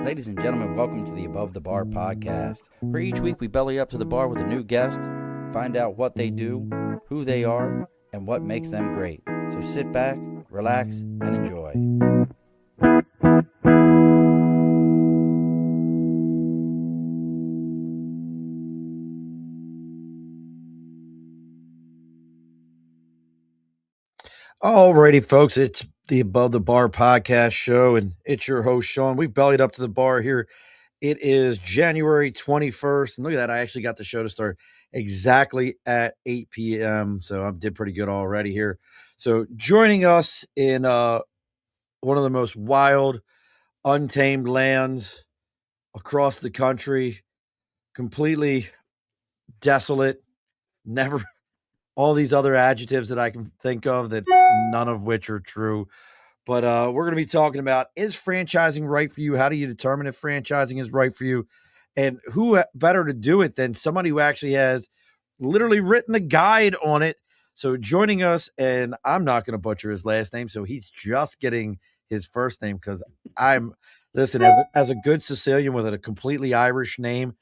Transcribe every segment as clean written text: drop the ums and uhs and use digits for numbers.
Ladies and gentlemen, welcome to the Above the Bar podcast, where each week we belly up to the bar with a new guest, find out what they do, who they are, and what makes them great. So sit back, relax, and enjoy. Alrighty, folks, it's the Above the Bar podcast show, and it's your host, Sean. We bellied up to the bar here. It is January 21st, and look at that. I actually got the show to start exactly at 8 p.m., so I did pretty good already here. So joining us in one of the most wild, untamed lands across the country, completely desolate, never all these other adjectives that I can think of that none of which are true. But we're going to be talking about, is franchising right for you? How do you determine if franchising is right for you? And who better to do it than somebody who actually has literally written the guide on it? So joining us, and I'm not going to butcher his last name, so he's just getting his first name because listen, as a good Sicilian with a completely Irish name,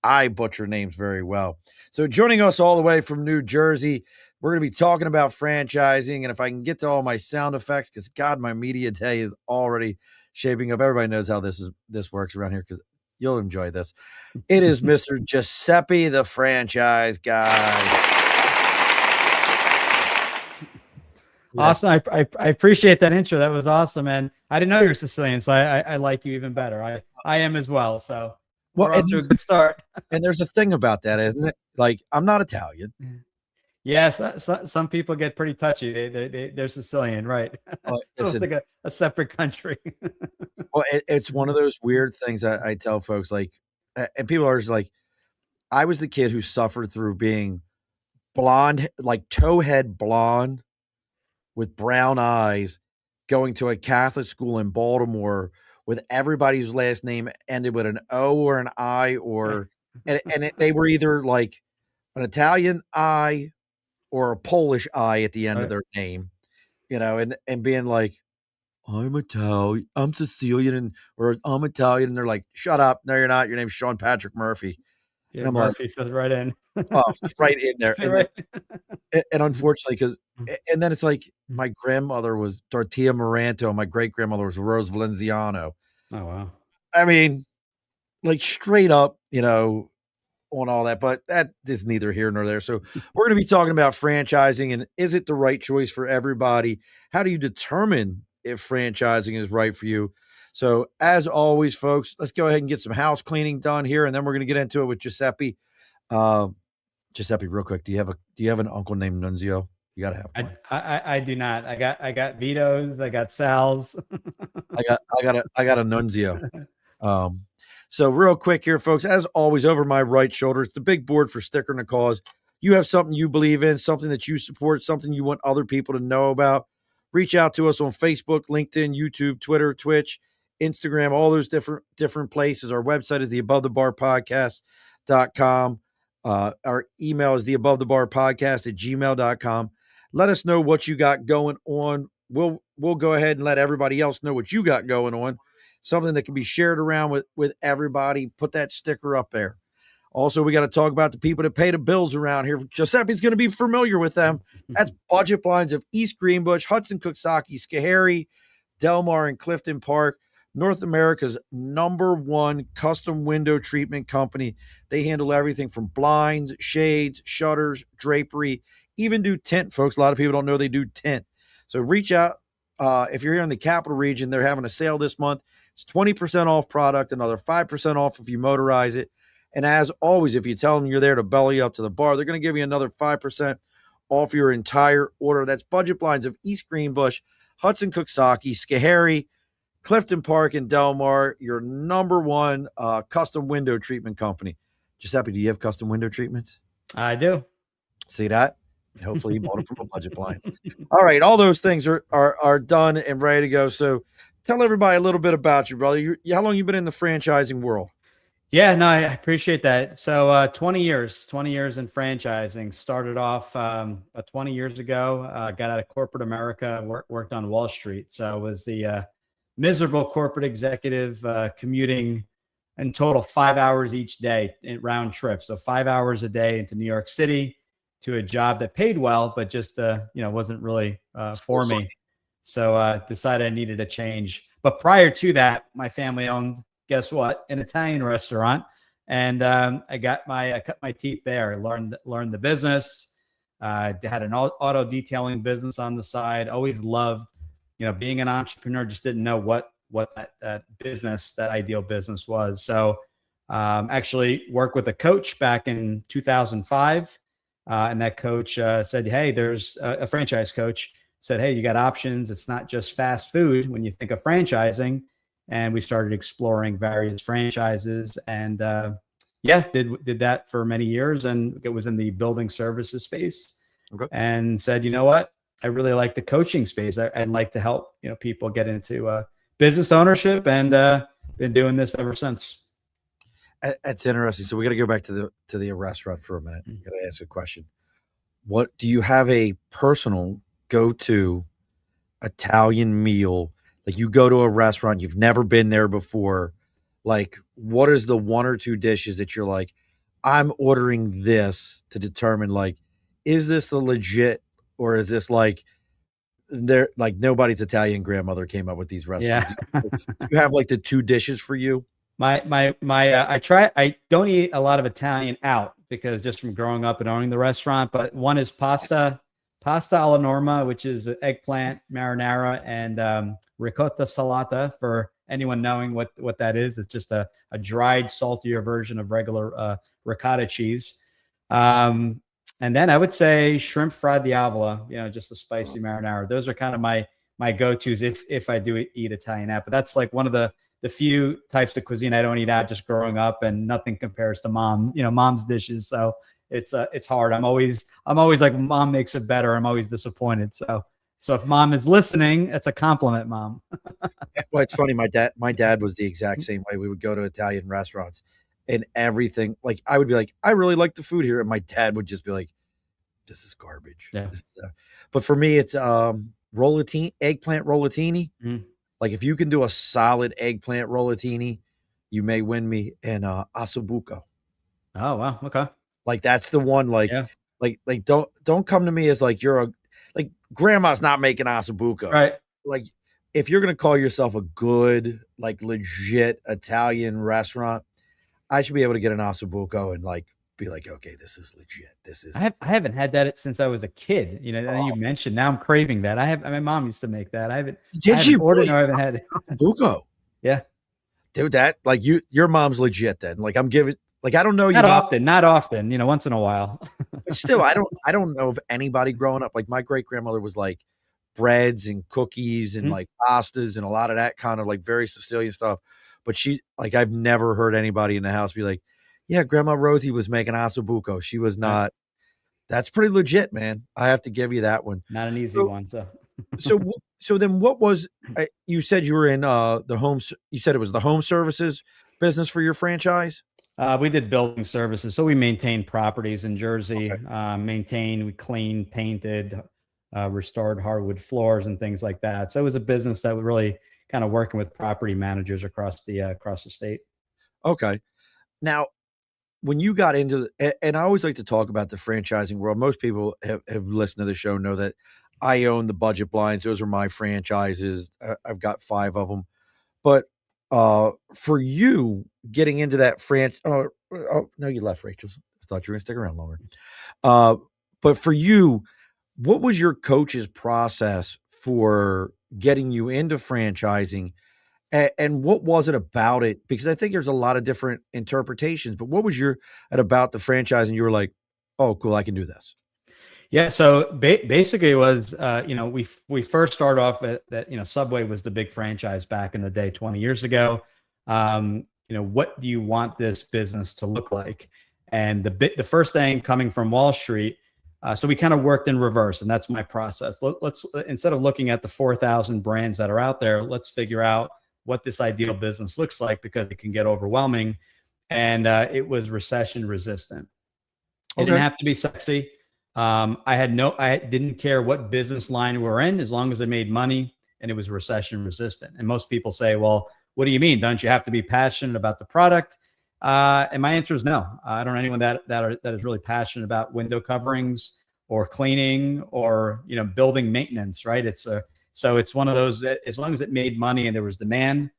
I butcher names very well. So joining us all the way from New Jersey, we're going to be talking about franchising. And if I can get to all my sound effects, because God, my media day is already shaping up. Everybody knows how this works around here because you'll enjoy this. It is Mr. Giuseppe, the franchise guy. Awesome. I appreciate that intro. That was awesome. And I didn't know you were Sicilian, so I like you even better. I am as well. So we're off to a good start. And there's a thing about that, isn't it? Like, I'm not Italian. Yes, some people get pretty touchy. They're Sicilian, right? It's like a separate country. Well, it's one of those weird things I tell folks, like, and people are just like, I was the kid who suffered through being blonde, like towhead blonde with brown eyes, going to a Catholic school in Baltimore with everybody's last name ended with an O or an I, they were either like an Italian I or a Polish I at the end of their name, and being like, I'm Italian, I'm Sicilian, or I'm Italian, and they're like, shut up, no, you're not. Your name's Sean Patrick Murphy. Yeah, and I'm Murphy fits right in. Right in there. And unfortunately, and then it's like my grandmother was Tortilla Moranto, my great grandmother was Rose Valenciano. Oh wow! I mean, like straight up, on all that, but that is neither here nor there. So we're going to be talking about franchising and is it the right choice for everybody? How do you determine if franchising is right for you? So as always, folks, let's go ahead and get some house cleaning done here, and then we're going to get into it with Giuseppe. Giuseppe, real quick, do you have an uncle named Nunzio? You got to have one. I do not. I got Vito's. I got Sal's. I got a Nunzio. So real quick here, folks, as always, over my right shoulder is the big board for Sticker and a Cause. You have something you believe in, something that you support, something you want other people to know about. Reach out to us on Facebook, LinkedIn, YouTube, Twitter, Twitch, Instagram, all those different places. Our website is theabovethebarpodcast.com. Our email is theabovethebarpodcast@gmail.com. Let us know what you got going on. We'll go ahead and let everybody else know what you got going on. Something that can be shared around with everybody. Put that sticker up there. Also, we got to talk about the people that pay the bills around here. Giuseppe's going to be familiar with them. That's Budget Blinds of East Greenbush, Hudson, Coxsackie, Schoharie, Delmar, and Clifton Park. North America's #1 custom window treatment company. They handle everything from blinds, shades, shutters, drapery, even do tint, folks. A lot of people don't know they do tint. So reach out. If you're here in the capital region, they're having a sale this month. It's 20% off product, another 5% off if you motorize it. And as always, if you tell them you're there to belly up to the bar, they're going to give you another 5% off your entire order. That's Budget Blinds of East Greenbush, Hudson, Coxsackie, Schoharie, Clifton Park, and Delmar, your #1 custom window treatment company. Giuseppe, do you have custom window treatments? I do. See that? Hopefully you bought it from a Budget Blinds. All right. All those things are done and ready to go. So tell everybody a little bit about you, brother. How long you been in the franchising world? Yeah, no, I appreciate that. So 20 years in franchising. Started off 20 years ago. Got out of corporate America, worked on Wall Street. So I was the miserable corporate executive, commuting in total 5 hours each day in round trip. So 5 hours a day into New York City to a job that paid well, but just, wasn't really for me. So decided I needed a change. But prior to that, my family owned, guess what, an Italian restaurant. And I cut my teeth there. I learned the business. Had an auto detailing business on the side. Always loved, being an entrepreneur. Just didn't know what that business, that ideal business was. So actually worked with a coach back in 2005. And that coach said, hey, there's a franchise coach said, hey, you got options. It's not just fast food when you think of franchising. And we started exploring various franchises and did that for many years. And it was in the building services space. Okay. And said, you know what? I really like the coaching space. I'd like to help, people get into business ownership, and been doing this ever since. That's interesting. So we got to go back to the restaurant for a minute. I got to ask a question. What do you have a personal go-to Italian meal? Like, you go to a restaurant, you've never been there before. Like, what is the one or two dishes that you're like, I'm ordering this to determine, like, is this a legit, or is this like nobody's Italian grandmother came up with these recipes? Yeah. You have like the two dishes for you? I don't eat a lot of Italian out because just from growing up and owning the restaurant, but one is pasta alla norma, which is eggplant marinara and ricotta salata. For anyone knowing what that is, it's just a dried, saltier version of regular ricotta cheese. And then I would say shrimp fra diavola, just a spicy marinara. Those are kind of my go-tos if I do eat Italian out. But that's like one of the few types of cuisine I don't eat out just growing up, and nothing compares to mom's dishes. So it's hard. I'm always like, mom makes it better. I'm always disappointed. So if mom is listening, it's a compliment, mom. Well, it's funny. My dad was the exact same way. We would go to Italian restaurants and everything. Like, I would be like, I really like the food here. And my dad would just be like, this is garbage. Yeah. But for me, it's eggplant rollatini. Like, if you can do a solid eggplant rollatini, you may win me. And ossobuco. Oh, wow. Okay. Like, that's the one. Like, like don't come to me as like like grandma's not making ossobuco. Right. Like, if you're gonna call yourself a good, like, legit Italian restaurant, I should be able to get an ossobuco and like be like, okay, this is legit. This is. I haven't had that since I was a kid. You mentioned, now I'm craving that. My mom used to make that. I haven't ordered or I haven't had it. Ossobuco. Yeah. Dude, that, like, your mom's legit then. Like, I'm giving, like, I don't know you. Not often, once in a while. But still, I don't know of anybody growing up. Like, my great grandmother was like breads and cookies and like pastas and a lot of that kind of like very Sicilian stuff. But I've never heard anybody in the house be like, yeah, Grandma Rosie was making ossobuco. She was not. That's pretty legit, man. I have to give you that one. Not an easy one. So then what was, you said you were in you said it was the home services business for your franchise? We did building services. So we maintained properties in Jersey, okay. We cleaned, painted, restored hardwood floors and things like that. So it was a business that was really kind of working with property managers across the state. Okay. Now, when you got into and I always like to talk about the franchising world. Most people have listened to the show know that I own the Budget Blinds. Those are my franchises. I've got 5 of them. But for you getting into that oh, no, you left, Rachel. I thought you were going to stick around longer. But for you, what was your coach's process for getting you into franchising? And what was it about it? Because I think there's a lot of different interpretations, but what was about the franchise? And you were like, oh, cool, I can do this. Yeah. So basically it was, we first started off that, Subway was the big franchise back in the day, 20 years ago. What do you want this business to look like? And the first thing coming from Wall Street, so we kind of worked in reverse, and that's my process. Let's instead of looking at the 4,000 brands that are out there, let's figure out what this ideal business looks like, because it can get overwhelming. And it was recession resistant. It didn't have to be sexy. I didn't care what business line we're in, as long as it made money. and it was recession resistant. And most people say, well, what do you mean? Don't you have to be passionate about the product? And my answer is no. I don't know anyone that is really passionate about window coverings or cleaning or building maintenance, right? So it's one of those that as long as it made money and there was demand.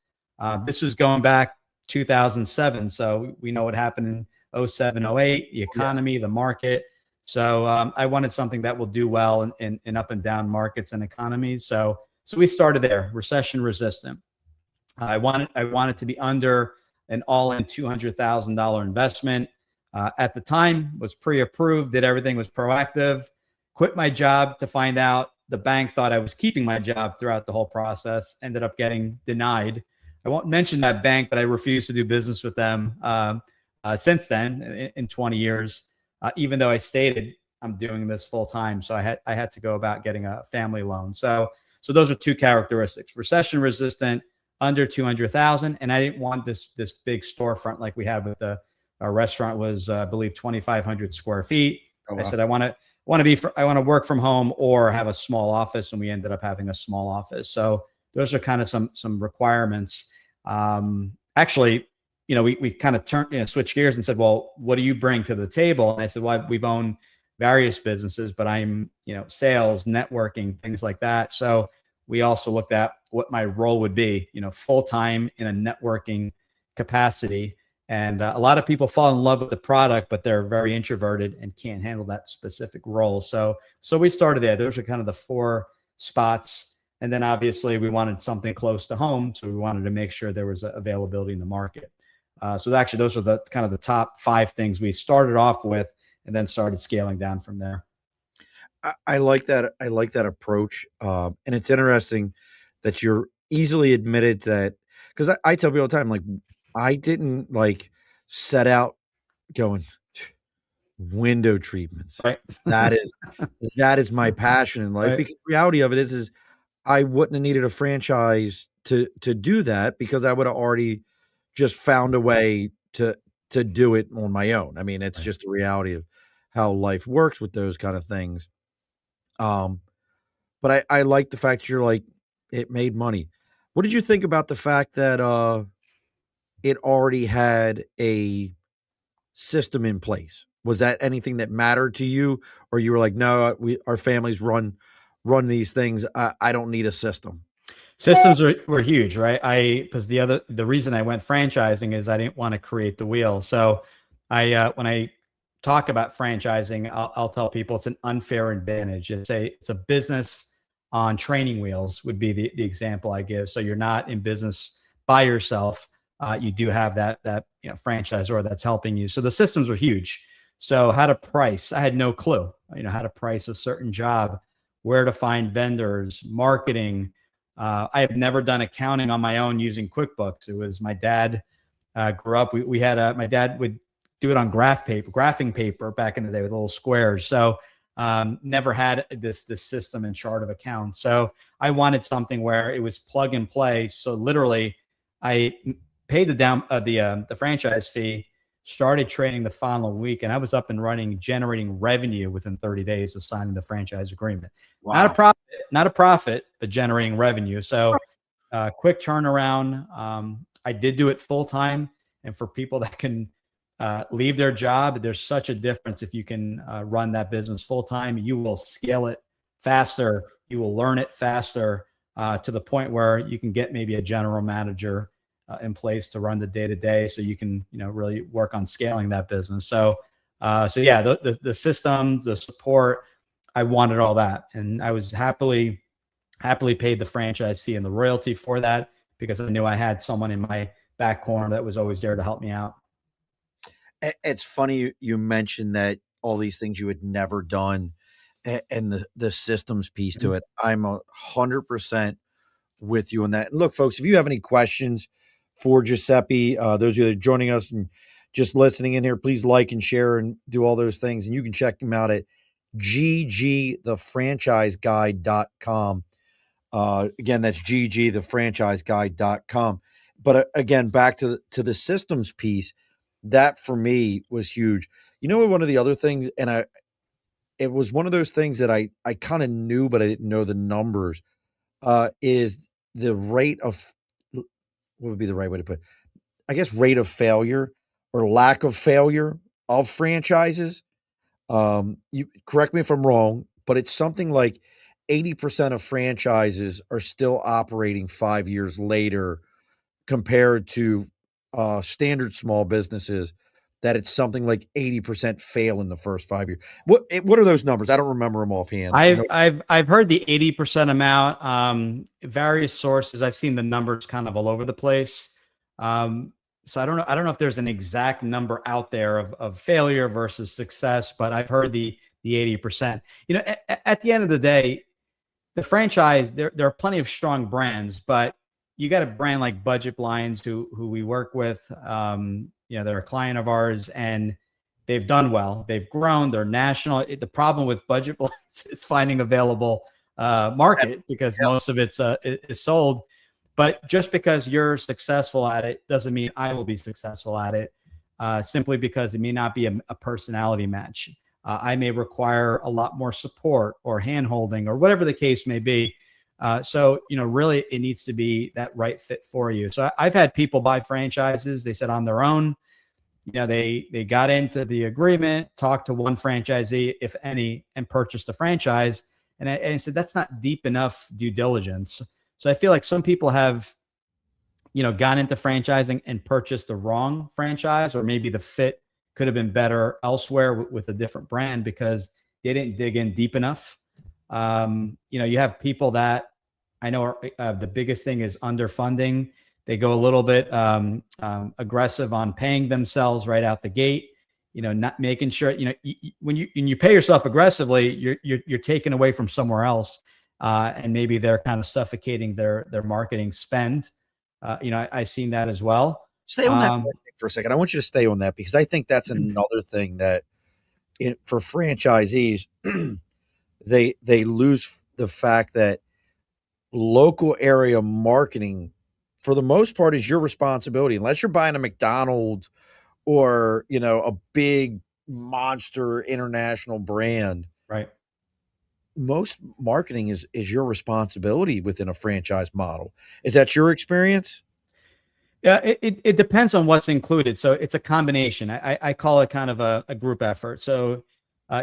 This is going back 2007, so we know what happened in 07, 08, the economy, the market. So I wanted something that will do well in up and down markets and economies. So we started there, recession resistant. I wanted to be under an all-in $200,000 investment. At the time, was pre-approved, did everything, was proactive. Quit my job to find out the bank thought I was keeping my job throughout the whole process. Ended up getting denied. I won't mention that bank, but I refused to do business with them since then in 20 years, even though I stated I'm doing this full time. So I had to go about getting a family loan. So those are two characteristics: recession resistant, under 200,000, and I didn't want this big storefront like we had with our restaurant was I believe 2,500 square feet. Oh, wow. I said I want to work from home or have a small office, and we ended up having a small office. So those are kind of some requirements. Actually, we kind of switched gears and said, well, what do you bring to the table? And I said, well, we've owned various businesses, but I'm, sales, networking, things like that. So we also looked at what my role would be, full-time in a networking capacity. And a lot of people fall in love with the product, but they're very introverted and can't handle that specific role. So we started there. Those are kind of the 4 spots. And then obviously we wanted something close to home. So we wanted to make sure there was availability in the market. So actually those are the kind of the top 5 things we started off with and then started scaling down from there. I like that. I like that approach. And it's interesting that you're easily admitted that, because I tell people all the time, like, I didn't set out going window treatments. Right. that is my passion in life. Right. Because the reality of it is I wouldn't have needed a franchise to do that, because I would have already just found a way to do it on my own. I mean, it's right. Just the reality of how life works with those kind of things. But I like the fact that you're like, it made money. What did you think about the fact that it already had a system in place? Was that anything that mattered to you, or you were like, no, our families run these things. I don't need a system. Systems were huge, right? Because the reason I went franchising is I didn't want to create the wheel. So when I talk about franchising, I'll tell people it's an unfair advantage. It's a business on training wheels would be the example I give. So you're not in business by yourself. You do have that franchisor that's helping you. So the systems were huge. So how to price, I had no clue. How to price a certain job, where to find vendors, marketing. I have never done accounting on my own using QuickBooks. It was my dad grew up. We had my dad would do it on graphing paper back in the day with little squares. So never had this system and chart of accounts. So I wanted something where it was plug and play. So literally, I paid the franchise fee, started trading the following week, and I was up and running, generating revenue within 30 days of signing the franchise agreement. Wow. Not a profit, but generating revenue. So quick turnaround. I did do it full time, and for people that can leave their job, there's such a difference. If you can run that business full time, you will scale it faster. You will learn it faster to the point where you can get maybe a general manager in place to run the day-to-day, so you can really work on scaling that business. So yeah, the systems, the support, I wanted all that, and I was happily paid the franchise fee and the royalty for that, because I knew I had someone in my back corner that was always there to help me out. It's funny you mentioned that all these things you had never done, and the systems piece to it. I'm 100% with you on that. And look, folks, if you have any questions for Giuseppe, those of you that are joining us and just listening in here, please like and share and do all those things. And you can check him out at ggthefranchiseguide.com. Again, that's ggthefranchiseguide.com. But again, back to the systems piece, that for me was huge. One of the other things, it was one of those things that I kind of knew, but I didn't know the numbers. is the rate of what would be the right way to put it? I guess rate of failure or lack of failure of franchises. You correct me if I'm wrong, but it's something like 80% of franchises are still operating 5 years later compared to standard small businesses, that it's something like 80% fail in the first 5 years. What are those numbers? I don't remember them offhand. You know, I've heard the 80% amount. Various sources. I've seen the numbers kind of all over the place. So I don't know if there's an exact number out there of failure versus success, but I've heard the 80%. You know, at the end of the day, the franchise, there are plenty of strong brands, but you got a brand like Budget Blinds who we work with. You know, they're a client of ours, and they've done well. They've grown. They're national. The problem with Budget Blinds is finding available market, because most of it's is sold. But just because you're successful at it doesn't mean I will be successful at it. Simply because it may not be a personality match. I may require a lot more support or hand-holding or whatever the case may be. So, you know, really it needs to be that right fit for you. So I've had people buy franchises. They said on their own, you know, they got into the agreement, talked to one franchisee, if any, and purchased the franchise. And I said, that's not deep enough due diligence. So I feel like some people have, you know, gone into franchising and purchased the wrong franchise, or maybe the fit could have been better elsewhere with a different brand because they didn't dig in deep enough. You know, you have people that I know are, the biggest thing is underfunding. They go a little bit aggressive on paying themselves right out the gate. You know, not making sure, you know, when you pay yourself aggressively, you're taking away from somewhere else, and maybe they're kind of suffocating their marketing spend. You know, I've seen that as well. stay on that for a second. I want you to stay on that because I think that's another thing that for franchisees, they lose the fact that local area marketing, for the most part, is your responsibility. Unless you're buying a McDonald's or, you know, a big monster international brand, Right. most marketing is your responsibility within a franchise model. Is that your experience? Yeah, it depends on what's included. So it's a combination. I call it kind of a group effort. So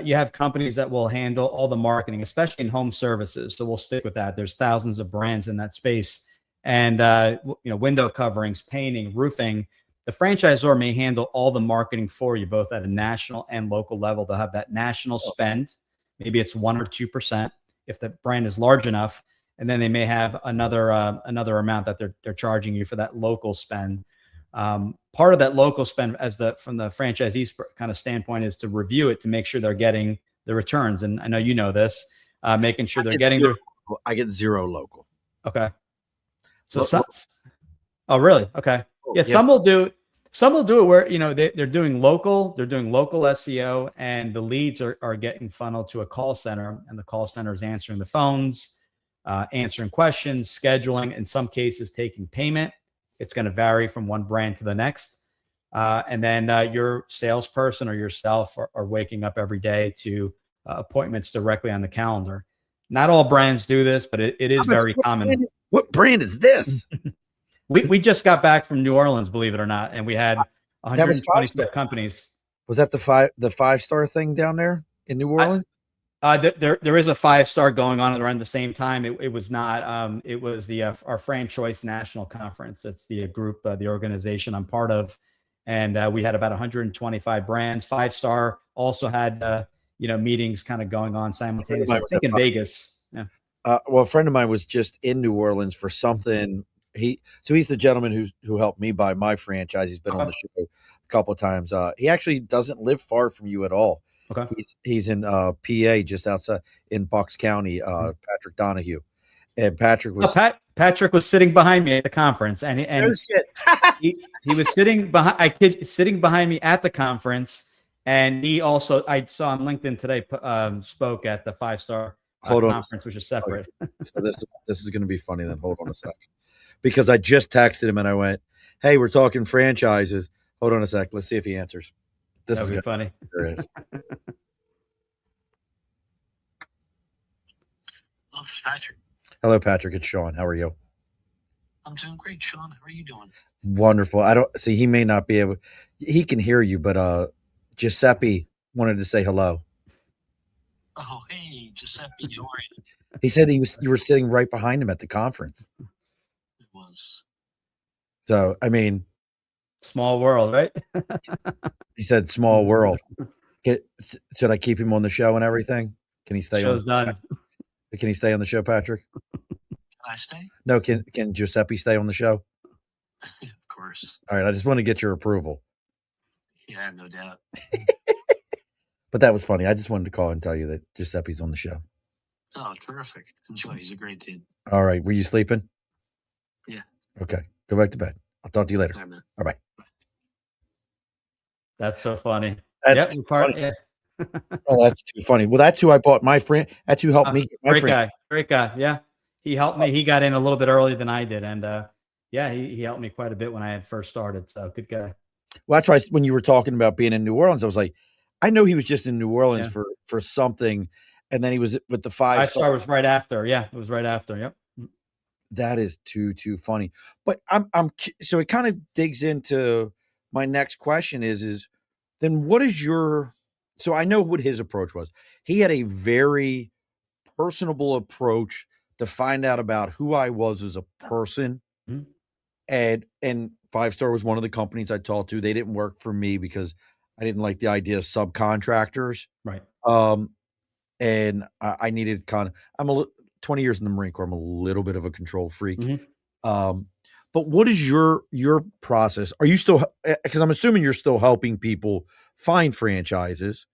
you have companies that will handle all the marketing, especially in home services. So we'll stick with that. There's thousands of brands in that space, and you know, window coverings, painting, roofing. The franchisor may handle all the marketing for you, both at a national and local level. They'll have that national spend. Maybe it's 1 or 2% if the brand is large enough, and then they may have another amount that they're charging you for that local spend. Part of that local spend, from the franchisee's kind of standpoint, is to review it to make sure they're getting the returns. And I know you know this, making sure they're getting their. I get zero local. Okay. So oh, really? Okay. Yeah. Yeah. Some will do it where, you know, they're doing local SEO, and the leads are getting funneled to a call center, and the call center is answering the phones, answering questions, scheduling, in some cases taking payment. It's going to vary from one brand to the next. And then your salesperson or yourself are waking up every day to appointments directly on the calendar. Not all brands do this, but it is very common. What brand is this? We just got back from New Orleans, believe it or not, and we had 125 companies. Was that the 5-star thing down there in New Orleans? There is a 5-star going on around the same time. It was not. It was the our Fran Choice National Conference. It's the group, the organization I'm part of, and we had about 125 brands. 5-star also had you know, meetings kind of going on simultaneously. I think in Vegas. Yeah. Well, a friend of mine was just in New Orleans for something. He's the gentleman who helped me buy my franchise. He's been on the show a couple of times. He actually doesn't live far from you at all. Okay. He's in PA, just outside in Bucks County. Patrick Donahue, and Patrick was Patrick was sitting behind me at the conference, and he was sitting behind me at the conference, and he also, I saw on LinkedIn today, spoke at the 5-star conference, which is separate. So this is going to be funny. Then hold on a sec, because I just texted him and I went, "Hey, we're talking franchises. Hold on a sec. Let's see if he answers." This That'd is be funny. There is. Oh, this is Patrick. Hello, Patrick. It's Sean. How are you? I'm doing great, Sean. How are you doing? Wonderful. I don't see, he may not be able, he can hear you, but Giuseppe wanted to say hello. Oh, hey, Giuseppe, how are you? He said you were sitting right behind him at the conference. It was. So, I mean, Small world, right? he said small world. Should I keep him on the show and everything? Can he stay Show's on? done. Can he stay on the show, Patrick? Can I stay? No, can Giuseppe stay on the show? Of course. All right, I just want to get your approval. Yeah, no doubt. But that was funny. I just wanted to call and tell you that Giuseppe's on the show. Oh, terrific. Enjoy. He's a great dude. All right. Were you sleeping? Yeah. Okay. Go back to bed. I'll talk to you later. All right. That's so funny. That's funny. Yeah. Oh, that's too funny. Well, that's who I bought my friend. That's who helped me get my friend. Great guy. Yeah. He helped me. He got in a little bit earlier than I did. And yeah, he helped me quite a bit when I had first started. So good guy. Well, that's why when you were talking about being in New Orleans, I was like, I know he was just in New Orleans for something. And then he was with the 5-star. Was right after. Yeah, it was right after. Yep. That is too funny. But so it kind of digs into my next question is then what is your, so I know what his approach was. He had a very personable approach to find out about who I was as a person. Mm-hmm. And 5-star was one of the companies I talked to. They didn't work for me because I didn't like the idea of subcontractors. Right. And I needed I'm 20 years in the Marine Corps. I'm a little bit of a control freak. Mm-hmm. But what is your process? Are you still, because I'm assuming you're still helping people find franchises,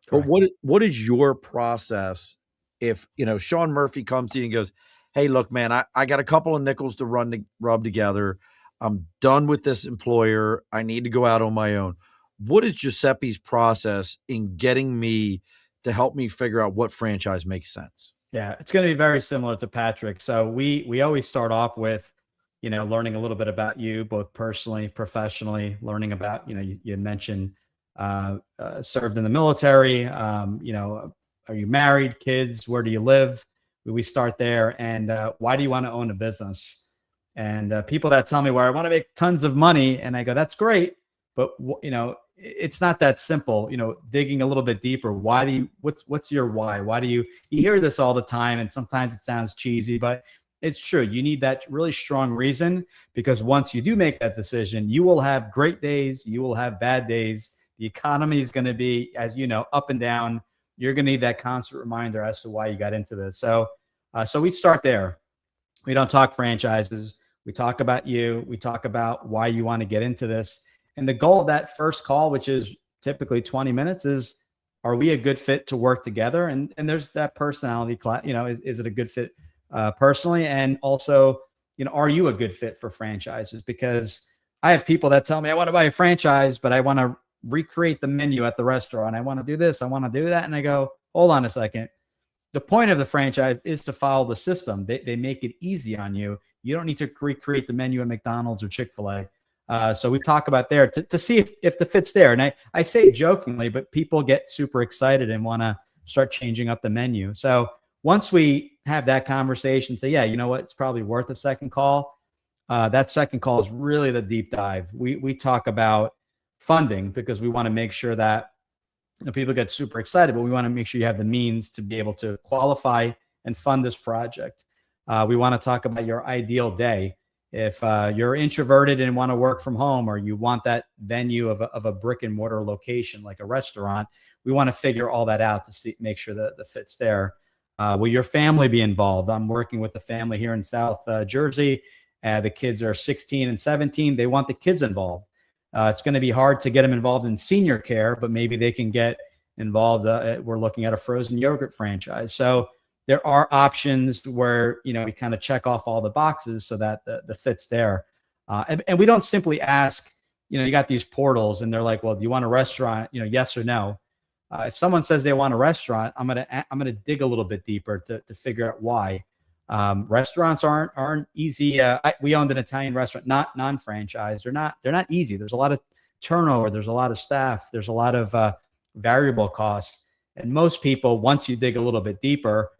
Correct. but what is your process if, Sean Murphy comes to you and goes, hey, look, man, I got a couple of nickels to rub together. I'm done with this employer. I need to go out on my own. What is Giuseppe's process in getting me to help me figure out what franchise makes sense? Yeah, it's going to be very similar to Patrick. So we always start off with, learning a little bit about you, both personally, professionally, learning about, you mentioned served in the military, are you married, kids, where do you live? We start there. And why do you want to own a business? And people that tell me where I want to make tons of money, and I go, that's great. But, it's not that simple, digging a little bit deeper. What's your why? Why do you hear this all the time? And sometimes it sounds cheesy, but it's true. You need that really strong reason, because once you do make that decision, you will have great days. You will have bad days. The economy is going to be, as you know, up and down. You're going to need that constant reminder as to why you got into this. So we start there. We don't talk franchises. We talk about you. We talk about why you want to get into this. And the goal of that first call, which is typically 20 minutes, is, are we a good fit to work together? And there's that personality class, is it a good fit personally? And also, are you a good fit for franchises? Because I have people that tell me, I want to buy a franchise, but I want to recreate the menu at the restaurant. I want to do this. I want to do that. And I go, hold on a second. The point of the franchise is to follow the system. They make it easy on you. You don't need to recreate the menu at McDonald's or Chick-fil-A. So we talk about there to see if the fit's there. And I say jokingly, but people get super excited and want to start changing up the menu. So once we have that conversation, say, yeah, you know what, it's probably worth a second call. That second call is really the deep dive. We talk about funding, because we want to make sure that people get super excited, but we want to make sure you have the means to be able to qualify and fund this project. We want to talk about your ideal day. If you're introverted and want to work from home, or you want that venue of a brick and mortar location like a restaurant, we want to figure all that out to make sure that the fit's there. Will your family be involved? I'm working with a family here in South Jersey. The kids are 16 and 17. They want the kids involved. It's going to be hard to get them involved in senior care, but maybe they can get involved. We're looking at a frozen yogurt franchise. So there are options where, we kind of check off all the boxes so that the fit's there. And we don't simply ask, you got these portals and they're like, well, do you want a restaurant? Yes or no. If someone says they want a restaurant, I'm going to dig a little bit deeper to figure out why. Restaurants aren't easy. We owned an Italian restaurant, not non-franchise. They're not easy. There's a lot of turnover. There's a lot of staff. There's a lot of variable costs. And most people, once you dig a little bit deeper,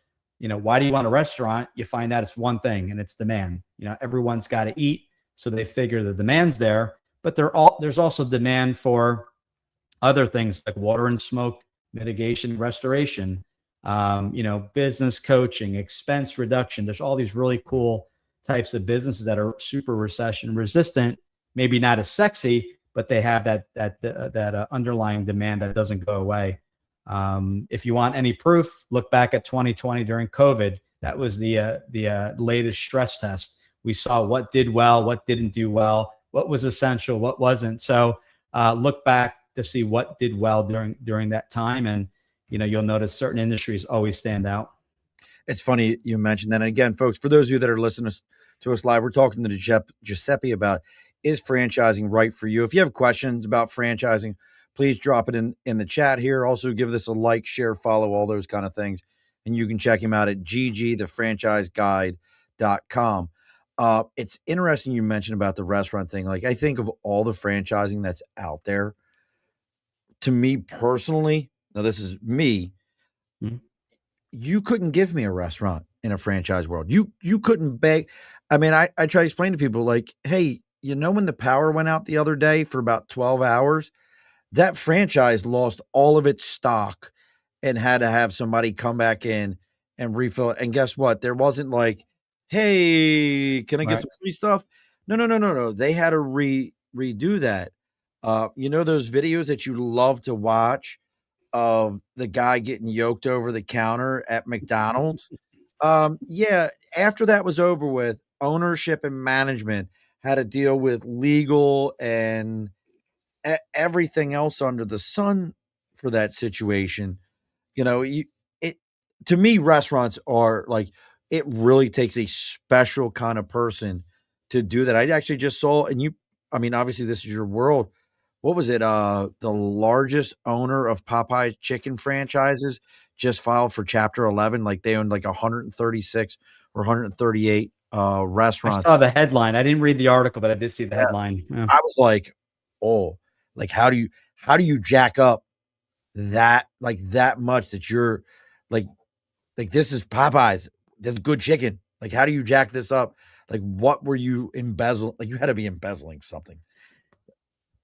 why do you want a restaurant? You find out it's one thing, and it's demand. Everyone's got to eat. So they figure the demand's there, but there's also demand for other things like water and smoke mitigation, restoration, business coaching, expense reduction. There's all these really cool types of businesses that are super recession resistant, maybe not as sexy, but they have that underlying demand that doesn't go away. If you want any proof, look back at 2020 during COVID. That was the latest stress test. We saw what did well, what didn't do well, what was essential, what wasn't. So look back to see what did well during that time, and you'll notice certain industries always stand out. It's funny you mentioned that. And again, folks, for those of you that are listening to us live, we're talking to Giuseppe about, is franchising right for you? If you have questions about franchising, please drop it in the chat here. Also, give this a like, share, follow, all those kind of things. And you can check him out at ggthefranchiseguide.com. It's interesting you mentioned about the restaurant thing. Like, I think of all the franchising that's out there, to me personally, now this is me, you couldn't give me a restaurant in a franchise world. You couldn't beg. I mean, I try to explain to people like, hey, when the power went out the other day for about 12 hours, that franchise lost all of its stock and had to have somebody come back in and refill it. And guess what? There wasn't like, hey, can I get some free stuff? No. They had to redo that. Those videos that you love to watch of the guy getting yoked over the counter at McDonald's? Yeah, after that was over with, ownership and management had to deal with legal and everything else under the sun for that situation. To me, restaurants are like, it really takes a special kind of person to do that. I actually just saw, obviously this is your world. What was it? The largest owner of Popeye's chicken franchises just filed for Chapter 11. Like, they owned like 136 or 138 restaurants. I saw the headline. I didn't read the article, but I did see the headline. Yeah. I was like, oh, like, how do you jack up that much that you're like this is Popeye's, that's good chicken. Like, how do you jack this up? Like, what were you embezzling? Like, you had to be embezzling something.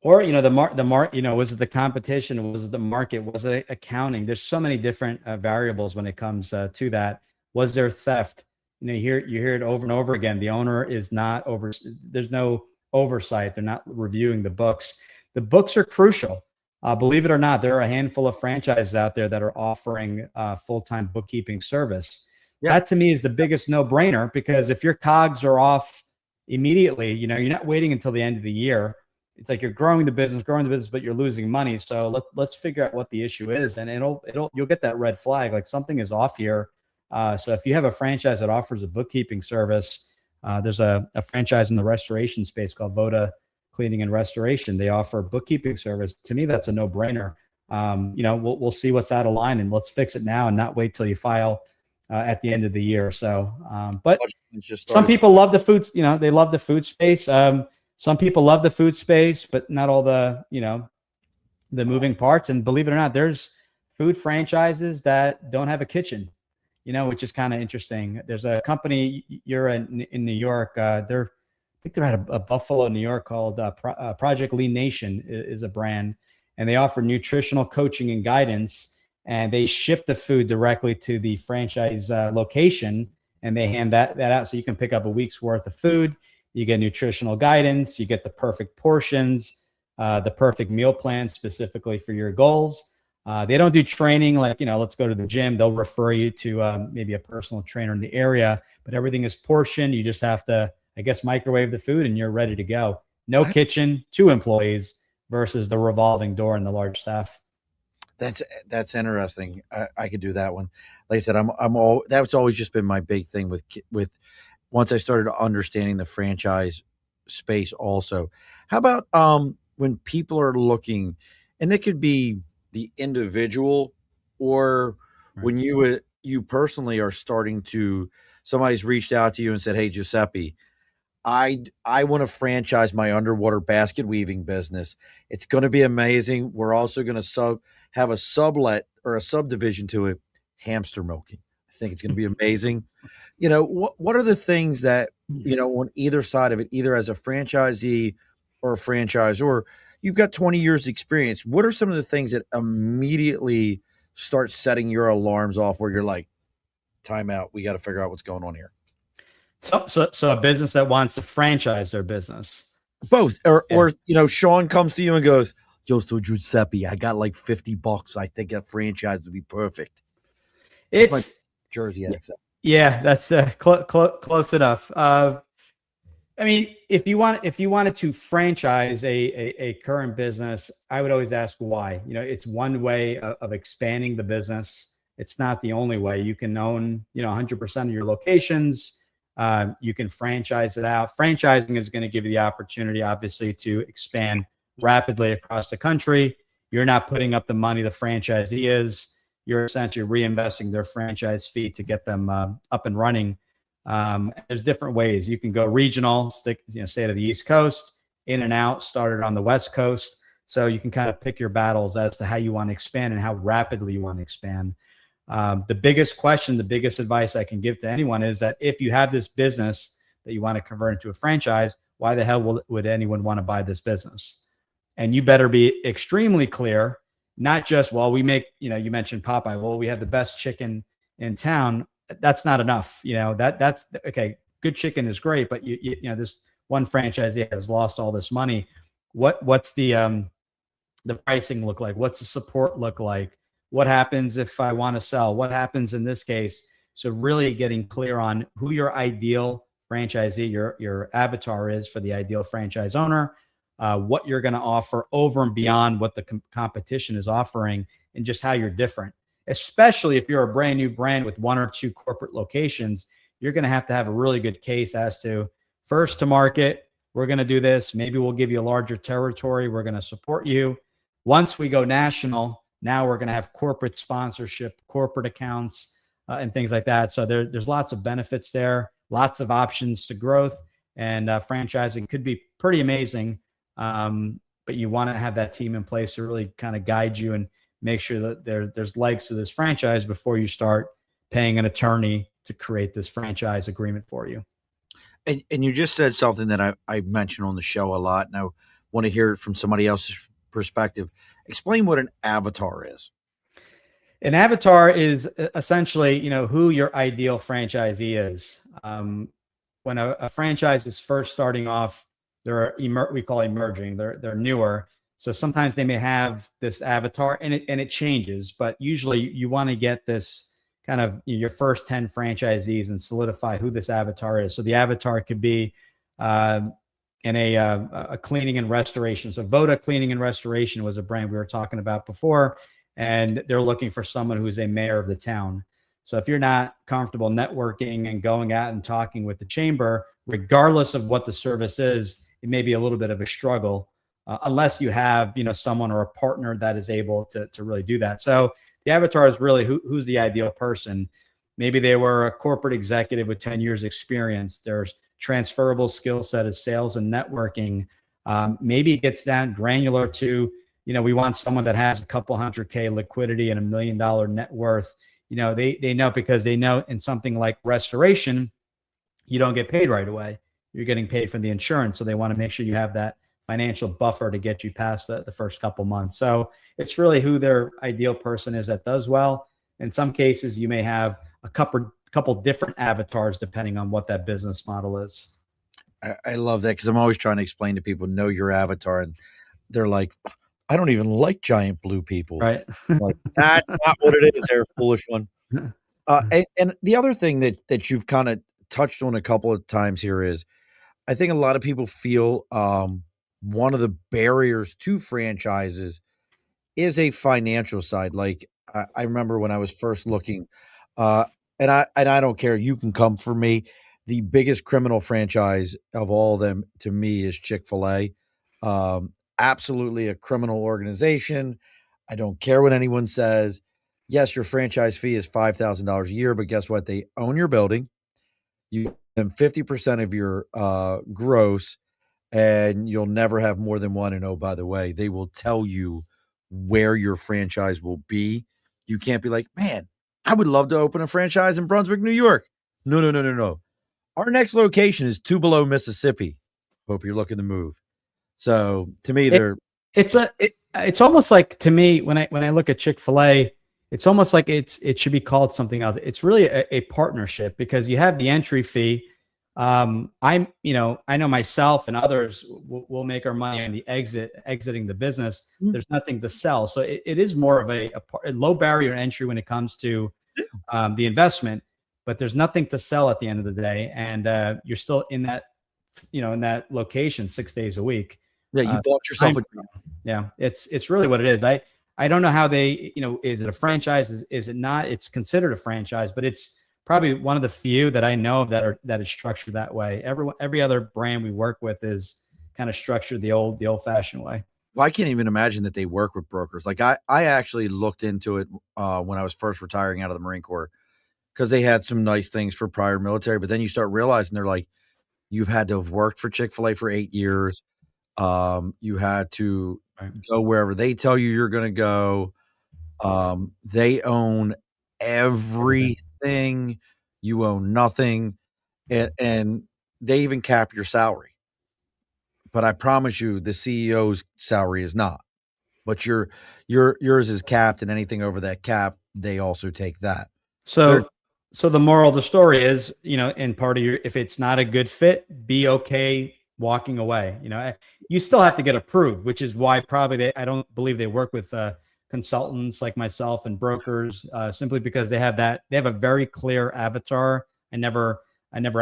Or, was it the competition? Was it the market? Was it accounting? There's so many different variables when it comes to that. Was there theft? You hear it over and over again. The owner is not there's no oversight. They're not reviewing the books. The books are crucial. Believe it or not, there are a handful of franchises out there that are offering full-time bookkeeping service. Yeah. That to me is the biggest no-brainer, because if your cogs are off immediately, you're not waiting until the end of the year. It's like you're growing the business, but you're losing money. So let's figure out what the issue is, and you'll get that red flag, like something is off here. So if you have a franchise that offers a bookkeeping service, there's a franchise in the restoration space called Voda Cleaning and Restoration. They offer bookkeeping service. To me, that's a no-brainer. We'll see what's out of line, and let's fix it now and not wait till you file at the end of the year. So, but some people love the food. They love the food space. Some people love the food space, but not all the moving parts. And believe it or not, there's food franchises that don't have a kitchen, which is kind of interesting. There's a company you're in New York. I think they're out of Buffalo, New York, called Project Lean Nation is a brand, and they offer nutritional coaching and guidance, and they ship the food directly to the franchise location, and they hand that out, so you can pick up a week's worth of food. You get nutritional guidance, you get the perfect portions, the perfect meal plan specifically for your goals. They don't do training like, let's go to the gym. They'll refer you to maybe a personal trainer in the area, but everything is portioned. You just have to, microwave the food and you're ready to go. No kitchen, 2 employees versus the revolving door and the large staff. That's interesting. I could do that one. Like I said, that's always just been my big thing with once I started understanding the franchise space also. How about when people are looking, and it could be the individual, or when you personally are starting to, somebody's reached out to you and said, hey, Giuseppe, I want to franchise my underwater basket weaving business. It's going to be amazing. We're also going to have a sublet or a subdivision to it, hamster milking. I think it's going to be amazing. What are the things that, on either side of it, either as a franchisee or a franchisor, you've got 20 years experience. What are some of the things that immediately start setting your alarms off where you're like, time out, we got to figure out what's going on here? So a business that wants to franchise their business. Both. Or Sean comes to you and goes, yo, so Giuseppe, I got like $50. I think a franchise would be perfect. That's my Jersey accent. Yeah, that's close enough. I mean, if you wanted to franchise a current business, I would always ask why. It's one way of expanding the business. It's not the only way. You can own 100% of your locations. You can franchise it out. Franchising is going to give you the opportunity, obviously, to expand rapidly across the country. You're not putting up the money the franchisee is. You're essentially reinvesting their franchise fee to get them up and running. There's different ways. You can go regional, stay to the East Coast, in and out, started on the West Coast. So you can kind of pick your battles as to how you want to expand and how rapidly you want to expand. The biggest question, the biggest advice I can give to anyone is that if you have this business that you want to convert into a franchise, why the hell would anyone want to buy this business? And you better be extremely clear, not just, well, we make, you mentioned Popeye, well, we have the best chicken in town. That's not enough. That's okay. Good chicken is great, but this one franchisee has lost all this money. What's the pricing look like? What's the support look like? What happens if I want to sell? What happens in this case? So really getting clear on who your ideal franchisee, your avatar is for the ideal franchise owner, what you're going to offer over and beyond what the competition is offering, and just how you're different. Especially if you're a brand new brand with one or two corporate locations, you're going to have a really good case as to first to market. We're going to do this. Maybe we'll give you a larger territory. We're going to support you. Once we go national, now we're going to have corporate sponsorship, corporate accounts, and things like that. So there's lots of benefits there, lots of options to growth, and franchising could be pretty amazing. But you want to have that team in place to really kind of guide you and make sure that there's legs to this franchise before you start paying an attorney to create this franchise agreement for you. And you just said something that I mention on the show a lot, and I want to hear it from somebody else's perspective. Explain what an avatar is. An avatar is essentially, who your ideal franchisee is. When a franchise is first starting off, we call emerging. They're newer. So sometimes they may have this avatar, and it changes, but usually you want to get this kind of your first 10 franchisees and solidify who this avatar is. So the avatar could be in a cleaning and restoration. So Voda Cleaning and Restoration was a brand we were talking about before, and they're looking for someone who's a mayor of the town. So if you're not comfortable networking and going out and talking with the chamber, regardless of what the service is, it may be a little bit of a struggle. Unless you have, someone or a partner that is able to really do that. So the avatar is really who's the ideal person. Maybe they were a corporate executive with 10 years experience. There's transferable skill set as sales and networking. Maybe it gets down granular to, we want someone that has a couple $100K liquidity and $1 million net worth. They know, because they know in something like restoration, you don't get paid right away. You're getting paid from the insurance. So they want to make sure you have that financial buffer to get you past the first couple months. So it's really who their ideal person is that does well. In some cases, you may have a couple different avatars depending on what that business model is. I love that, because I'm always trying to explain to people, know your avatar, and they're like, I don't even like giant blue people. Right. Like, that's not what it is. They're a foolish one. And the other thing that you've kind of touched on a couple of times here is, I think a lot of people feel one of the barriers to franchises is a financial side. Like I remember when I was first looking, and I don't care, you can come for me. The biggest criminal franchise of all of them to me is Chick-fil-A. Absolutely a criminal organization. I don't care what anyone says. Yes, your franchise fee is $5,000 a year, but guess what? They own your building. You give them 50% of your gross, and you'll never have more than one. And oh, by the way, they will tell you where your franchise will be. You can't be like, man, I would love to open a franchise in Brunswick, New York. No, no, no, no, no. Our next location is Tupelo, Mississippi. Hope you're looking to move. So to me, they're It's almost like, to me, when I look at Chick-fil-A, it's almost like it should be called something else. It's really a partnership, because you have the entry fee. I know myself and others will make our money on the exiting the business. There's nothing to sell. So it is more of a low barrier entry when it comes to the investment, but there's nothing to sell at the end of the day. And you're still in that location 6 days a week. Yeah, you bought yourself a Yeah, it's really what it is. I don't know how they, is it a franchise? Is it not? It's considered a franchise, but it's probably one of the few that I know of that is structured that way. Every other brand we work with is kind of structured the old fashioned way. Well, I can't even imagine that they work with brokers. Like I actually looked into it when I was first retiring out of the Marine Corps, because they had some nice things for prior military, but then you start realizing they're like, you've had to have worked for Chick-fil-A for 8 years. You had to go wherever they tell you you're going to go. They own everything. You own nothing. And they even cap your salary. But I promise you, the CEO's salary is not. But yours is capped, and anything over that cap, they also take that. So the moral of the story is, in part of if it's not a good fit, be okay walking away. You still have to get approved, which is why probably I don't believe they work with consultants like myself and brokers, simply because they have a very clear avatar. I never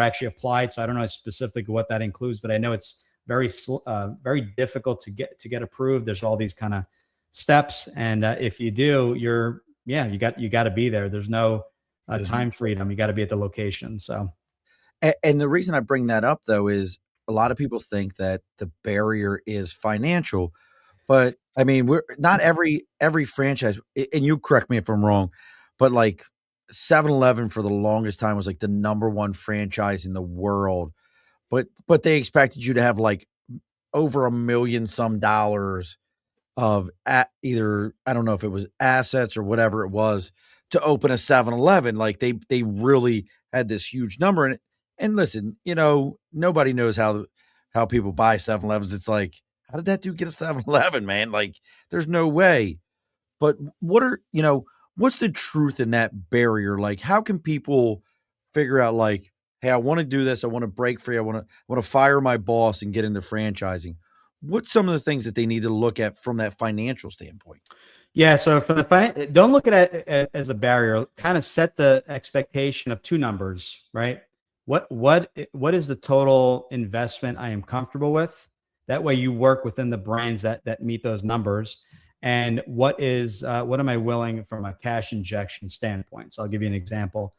actually applied, so I don't know specifically what that includes, but I know it's very difficult to get approved. There's all these kind of steps, and if you do, you got to be there. There's no time freedom. You got to be at the location. So, and the reason I bring that up though is a lot of people think that the barrier is financial, but I mean, we're not every franchise, and you correct me if I'm wrong, but like 7-Eleven for the longest time was like the number one franchise in the world. But they expected you to have like over $1 million some dollars of either, I don't know if it was assets or whatever it was, to open a 7-Eleven. Like they really had this huge number in it. And listen, nobody knows how people buy 7-Elevens. It's like, how did that dude get a 7-Eleven, man? Like, there's no way. But what's the truth in that barrier? Like, how can people figure out, like, hey, I want to do this. I want to break free. I want to fire my boss and get into franchising. What's some of the things that they need to look at from that financial standpoint? Yeah. So don't look at it as a barrier. Kind of set the expectation of two numbers, right? What is the total investment I am comfortable with? That way you work within the brands that meet those numbers. And what am I willing from a cash injection standpoint? So I'll give you an example.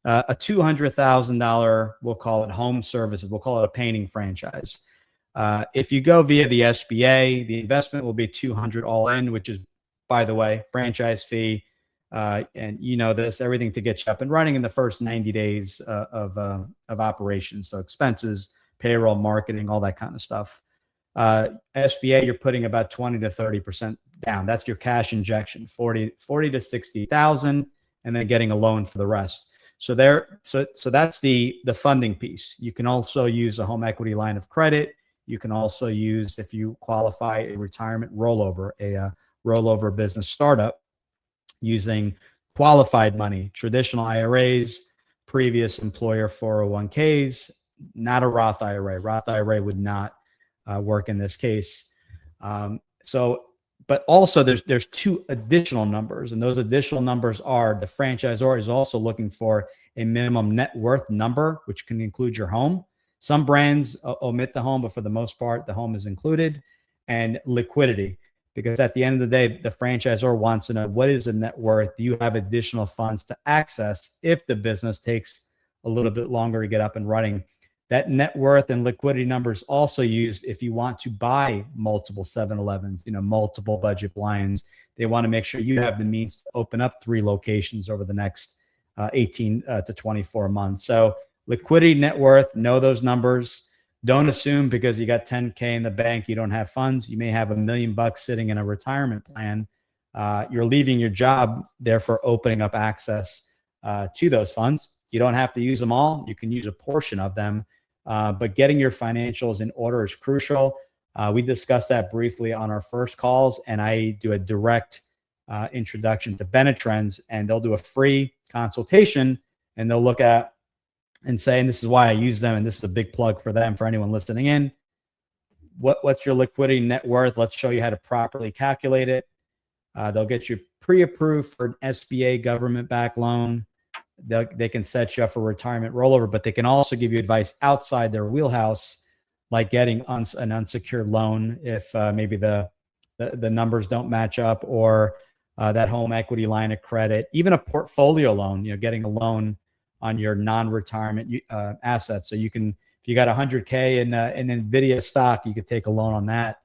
A $200,000, we'll call it home services. We'll call it a painting franchise. If you go via the SBA, the investment will be $200 all in, which is, by the way, franchise fee. And everything to get you up and running in the first 90 days of operations. So expenses, payroll, marketing, all that kind of stuff. SBA, you're putting about 20 to 30% down. That's your cash injection, 40 to 60,000, and then getting a loan for the rest. So that's the funding piece. You can also use a home equity line of credit. You can also use, if you qualify, a retirement rollover, a rollover business startup, using qualified money, traditional IRAs, previous employer 401ks, not a Roth IRA. Roth IRA would not work in this case. But also there's two additional numbers, and those additional numbers are the franchisor is also looking for a minimum net worth number, which can include your home. Some brands omit the home, but for the most part, the home is included, and liquidity, because at the end of the day, the franchisor wants to know, what is the net worth? Do you have additional funds to access if the business takes a little bit longer to get up and running? That net worth and liquidity number is also used if you want to buy multiple 7-Elevens, multiple budget blinds. They want to make sure you have the means to open up 3 locations over the next 18 to 24 months. So liquidity, net worth, know those numbers. Don't assume because you got 10K in the bank, you don't have funds. You may have $1 million sitting in a retirement plan. You're leaving your job, therefore opening up access to those funds. You don't have to use them all. You can use a portion of them, but getting your financials in order is crucial. We discussed that briefly on our first calls, and I do a direct introduction to Benetrends, and they'll do a free consultation, and they'll look at and say, and this is why I use them, and this is a big plug for them, for anyone listening in. What's your liquidity net worth? Let's show you how to properly calculate it. They'll get you pre-approved for an SBA government-backed loan. They can set you up for retirement rollover, but they can also give you advice outside their wheelhouse, like getting an unsecured loan if maybe the numbers don't match up, or that home equity line of credit, even a portfolio loan, getting a loan on your non-retirement assets. So you can, if you got 100K in NVIDIA stock, you could take a loan on that,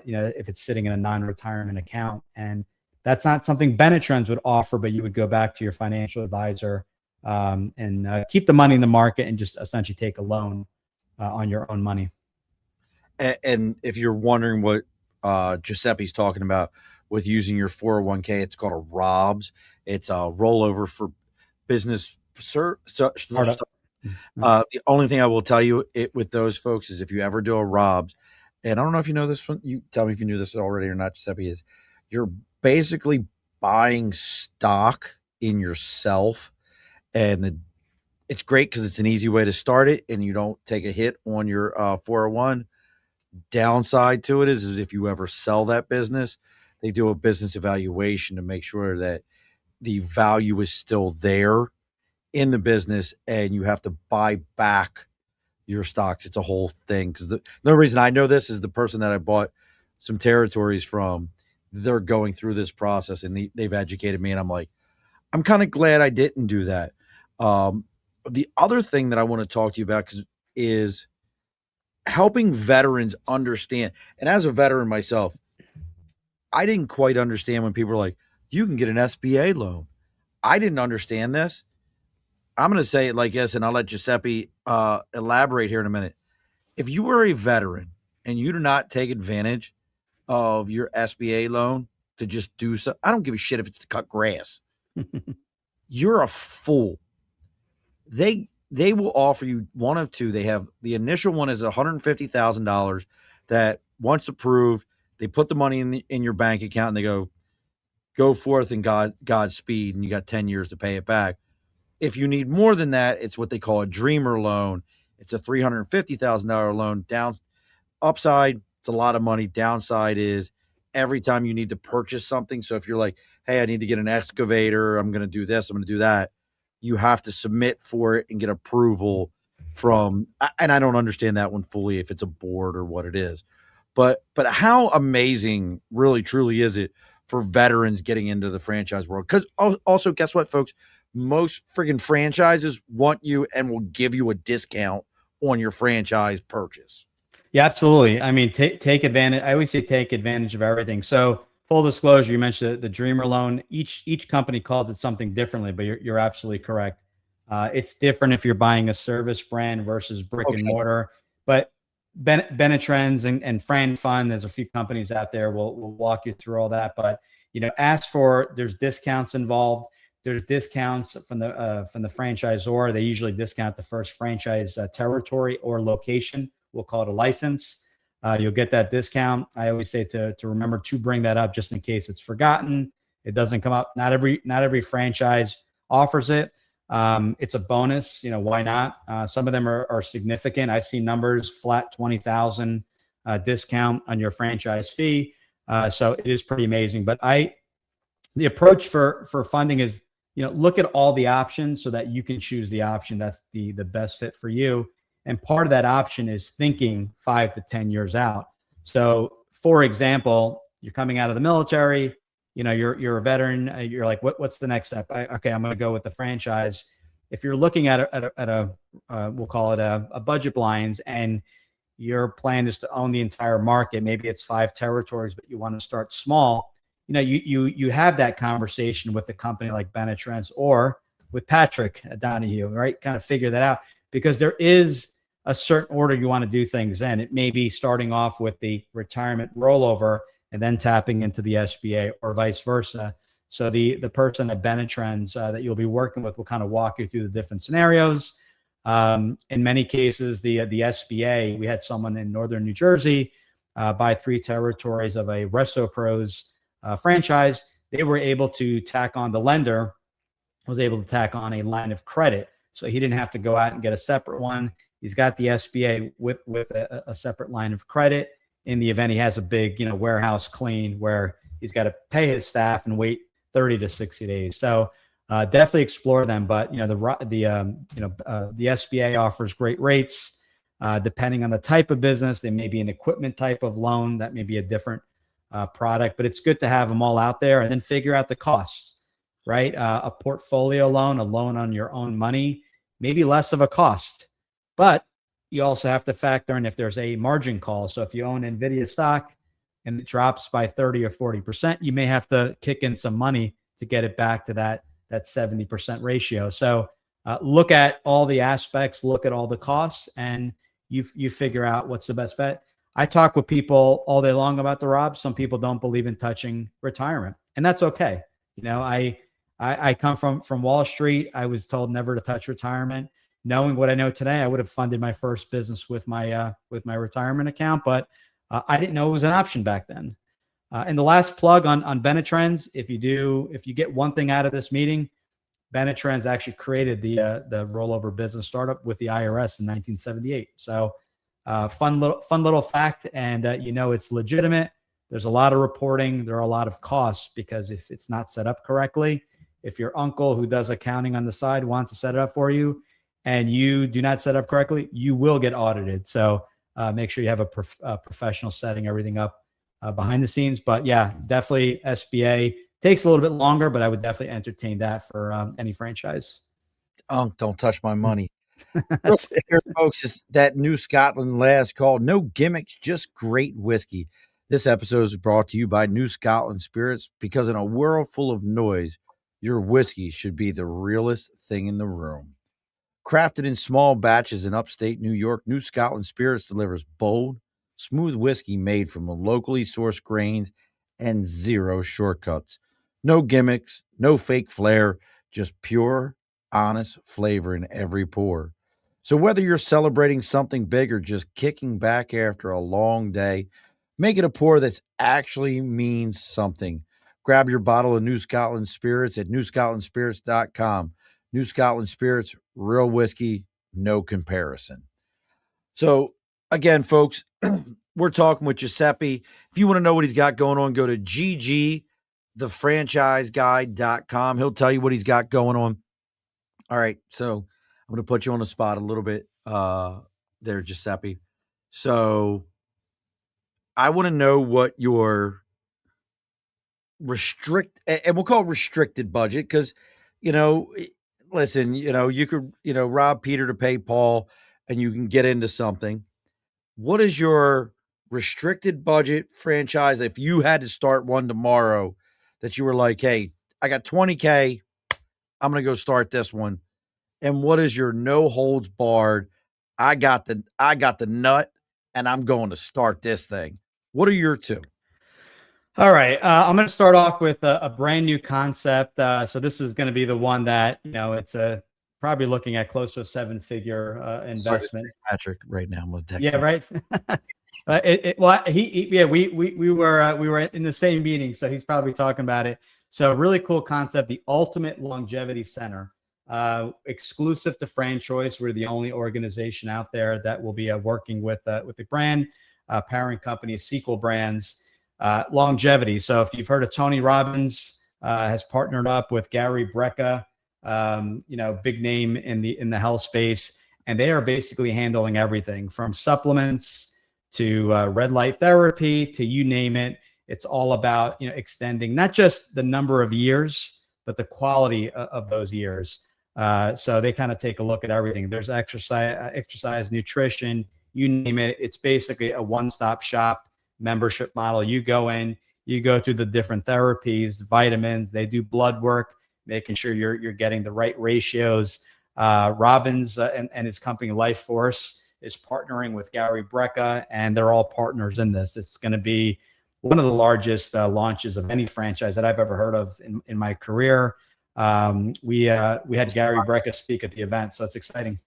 if it's sitting in a non-retirement account. And that's not something Benetrends would offer, but you would go back to your financial advisor and keep the money in the market and just essentially take a loan on your own money. And if you're wondering what Giuseppe's talking about with using your 401k, it's called a ROBS. It's a rollover for business. The only thing I will tell you with those folks is if you ever do a ROBS, and I don't know if you know this one, you tell me if you knew this already or not, Giuseppe, is you're basically buying stock in yourself. And it's great because it's an easy way to start it and you don't take a hit on your 401. Downside to it is if you ever sell that business, they do a business evaluation to make sure that the value is still there in the business, and you have to buy back your stocks. It's a whole thing. Because the reason I know this is the person that I bought some territories from, they're going through this process, and they've educated me, and I'm like, I'm kind of glad I didn't do that. The other thing that I want to talk to you about is helping veterans understand. And as a veteran myself, I didn't quite understand when people were like, you can get an SBA loan. I didn't understand this. I'm going to say it like this, and I'll let Giuseppe elaborate here in a minute. If you were a veteran and you do not take advantage of your SBA loan to just do so, I don't give a shit if it's to cut grass. You're a fool. They will offer you one of two. They have the initial one is $150,000 that once approved, they put the money in your bank account and they go forth in Godspeed, and you got 10 years to pay it back. If you need more than that, it's what they call a dreamer loan. It's a $350,000 loan. Upside, it's a lot of money. Downside is every time you need to purchase something. So if you're like, hey, I need to get an excavator, I'm going to do this, I'm going to do that, you have to submit for it and get approval from, and I don't understand that one fully, if it's a board or what it is. But how amazing, really, truly is it for veterans getting into the franchise world? Because also, guess what, folks? Most freaking franchises want you and will give you a discount on your franchise purchase. Yeah, absolutely. I mean, take advantage. I always say take advantage of everything. So full disclosure, you mentioned the Dreamer loan. Each company calls it something differently, but you're absolutely correct. It's different if you're buying a service brand versus brick and mortar. But Benetrends and Fran Fund, there's a few companies out there. We'll walk you through all that. But there's discounts involved. There's discounts from the franchisor. They usually discount the first franchise territory or location. We'll call it a license. You'll get that discount. I always say to remember to bring that up just in case it's forgotten. It doesn't come up. Not every franchise offers it. It's a bonus. Why not? Some of them are significant. I've seen numbers flat 20,000 discount on your franchise fee. So it is pretty amazing. But the approach for funding is, look at all the options so that you can choose the option that's the best fit for you. And part of that option is thinking 5 to 10 years out. So, for example, you're coming out of the military, you're a veteran. You're like, what's the next step? I'm going to go with the franchise. If you're looking at a we'll call it a budget blinds, and your plan is to own the entire market, maybe it's 5 territories, but you want to start small. You have that conversation with a company like Benetrends or with Patrick Donahue, right? Kind of figure that out, because there is a certain order you want to do things in. It may be starting off with the retirement rollover and then tapping into the SBA, or vice versa. So the person at Benetrends that you'll be working with will kind of walk you through the different scenarios. In many cases, the SBA, we had someone in northern New Jersey buy 3 territories of a Resto Pros franchise. They were able to tack on, the lender was able to tack on a line of credit. So he didn't have to go out and get a separate one. He's got the SBA with a separate line of credit in the event he has a big, warehouse clean where he's got to pay his staff and wait 30 to 60 days. So definitely explore them. But, the SBA offers great rates depending on the type of business. They may be an equipment type of loan. That may be a different product, but it's good to have them all out there and then figure out the costs. Right? A portfolio loan, a loan on your own money, maybe less of a cost, but you also have to factor in if there's a margin call. So if you own NVIDIA stock and it drops by 30 or 40%, you may have to kick in some money to get it back to that 70% ratio. So look at all the aspects, look at all the costs, and you figure out what's the best bet. I talk with people all day long about the Rob. Some people don't believe in touching retirement, and that's okay. I come from Wall Street. I was told never to touch retirement. Knowing what I know today, I would have funded my first business with my retirement account, but I didn't know it was an option back then. And the last plug on Benetrends, if you get one thing out of this meeting, Benetrends actually created the rollover business startup with the IRS in 1978. So fun little fact, and it's legitimate. There's a lot of reporting. There are a lot of costs because if it's not set up correctly, if your uncle who does accounting on the side wants to set it up for you and you do not set up correctly, you will get audited. So make sure you have a professional setting everything up behind the scenes. But yeah, definitely SBA takes a little bit longer, but I would definitely entertain that for any franchise. Don't touch my money. Here, folks, is that New Scotland last call. No gimmicks, just great whiskey. This episode is brought to you by New Scotland Spirits, because in a world full of noise, your whiskey should be the realest thing in the room. Crafted in small batches in upstate New York, New Scotland Spirits delivers bold, smooth whiskey made from locally sourced grains and zero shortcuts. No gimmicks, no fake flair, just pure, honest flavor in every pour. So whether you're celebrating something big or just kicking back after a long day, make it a pour that actually means something. Grab your bottle of New Scotland Spirits at newscotlandspirits.com. New Scotland Spirits, real whiskey, no comparison. So again, folks, we're talking with Giuseppe. If you want to know what he's got going on, go to ggthefranchiseguy.com. He'll tell you what he's got going on. All right, so I'm going to put you on the spot a little bit there, Giuseppe. So I want to know what your and we'll call it restricted budget, because, listen, you could, rob Peter to pay Paul and you can get into something. What is your restricted budget franchise if you had to start one tomorrow that you were like, hey, I got $20K, I'm going to go start this one? And what is your no holds barred, I got the nut and I'm going to start this thing? What are your two? All right. I'm going to start off with a brand new concept. So this is going to be the one that, it's probably looking at close to a 7-figure investment. Patrick right now. Yeah, right. We were in the same meeting, so he's probably talking about it. So really cool concept, the Ultimate Longevity Center, exclusive to Franchoice. We're the only organization out there that will be working with the brand, parent company, Sequel Brands. Longevity. So if you've heard of Tony Robbins, has partnered up with Gary Brecka, big name in the health space, and they are basically handling everything from supplements to red light therapy to you name it. It's all about extending not just the number of years, but the quality of those years. So they kind of take a look at everything. There's exercise, nutrition, you name it. It's basically a one-stop shop membership model. You go in, you go through the different therapies, vitamins, they do blood work, making sure you're getting the right ratios. Robbins and his company Life Force is partnering with Gary Brecka, and they're all partners in this. It's going to be one of the largest launches of any franchise that I've ever heard of in my career. We had Gary Brecka speak at the event, so it's exciting.